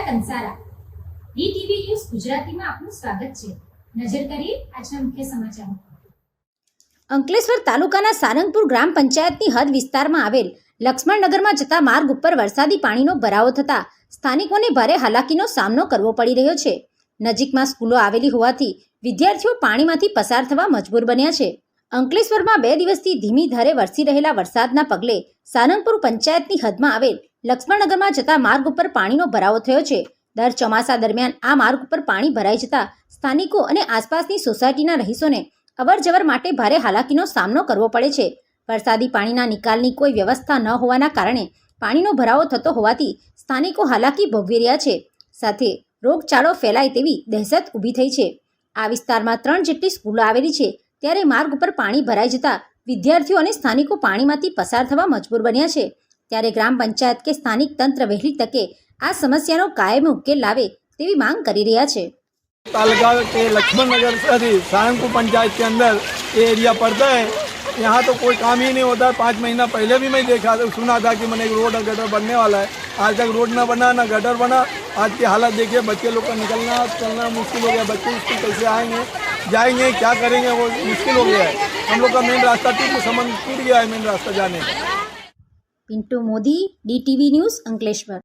Kansara DTV news ગુજરાતીમાં આપનું સ્વાગત છે। નજર કરીએ આજના મુખ્ય સમાચારો। અંકલેશ્વર તાલુકાના સારંગપુર ગ્રામ પંચાયતની હદ વિસ્તારમાં આવેલ લક્ષ્મણનગરમાં જતા માર્ગ ઉપર વરસાદી પાણીનો ભરાવો થતા સ્થાનિકોને ભારે હાલાકીનો સામનો કરવો પડી રહ્યો છે। નજીકમાં સ્કૂલો આવેલી હોવાથી વિદ્યાર્થીઓ પાણીમાંથી પસાર થવા મજબૂર બન્યા છે। અંકલેશ્વરમાં 2 દિવસથી ધીમી ધારે વરસી રહેલા વરસાદના પગલે સારંગપુર પંચાયતની હદમાં આવેલ લક્ષ્મણનગરમાં જતા માર્ગ ઉપર પાણીનો ભરાવો થયો છે। દર ચોમાસા દરમિયાન આ માર્ગ ઉપર પાણી ભરાઈ જતા સ્થાનિકો અને આસપાસની સોસાયટીના રહીશોને અવરજવર માટે ભારે હાલાકીનો સામનો કરવો પડે છે। વરસાદી પાણીના નિકાલની કોઈ વ્યવસ્થા ન હોવાના કારણે પાણીનો ભરાવો થતો હોવાથી સ્થાનિકો હાલાકી ભોગવી રહ્યા છે। સાથે રોગચાળો ફેલાય તેવી દહેશત ઊભી થઈ છે। આ વિસ્તારમાં 3 જેટલી સ્કૂલો આવેલી છે, ત્યારે માર્ગ ઉપર પાણી ભરાઈ જતા વિદ્યાર્થીઓ અને સ્થાનિકો પાણીમાંથી પસાર થવા મજબૂર બન્યા છે। ત્યારે ગ્રામ પંચાયત કે સ્થાનિક તંત્ર વહેલી તકે આ समस्या कायमी उकेल लावे तेरी मांग करी रहा है। तालुका के लक्ष्मण नगर सारंगपुर पंचायत के अंदर ये एरिया पड़ता है। यहाँ तो कोई काम ही नहीं होता। 5 महीना पहले भी मैं देखा सुना था कि मैंने रोड और गटर बनने वाला है। आज तक रोड ना बना ना गटर बना। आज की हालत देखिए, बच्चे लोग का निकलना चलना मुश्किल हो गया। बच्चे स्कूल कैसे आएंगे जाएंगे क्या करेंगे वो मुश्किल हो गया है। हम लोग का मेन रास्ता टूट गया है, मेन रास्ता जाने। Pintu Modi, DTV news, Ankleshwar.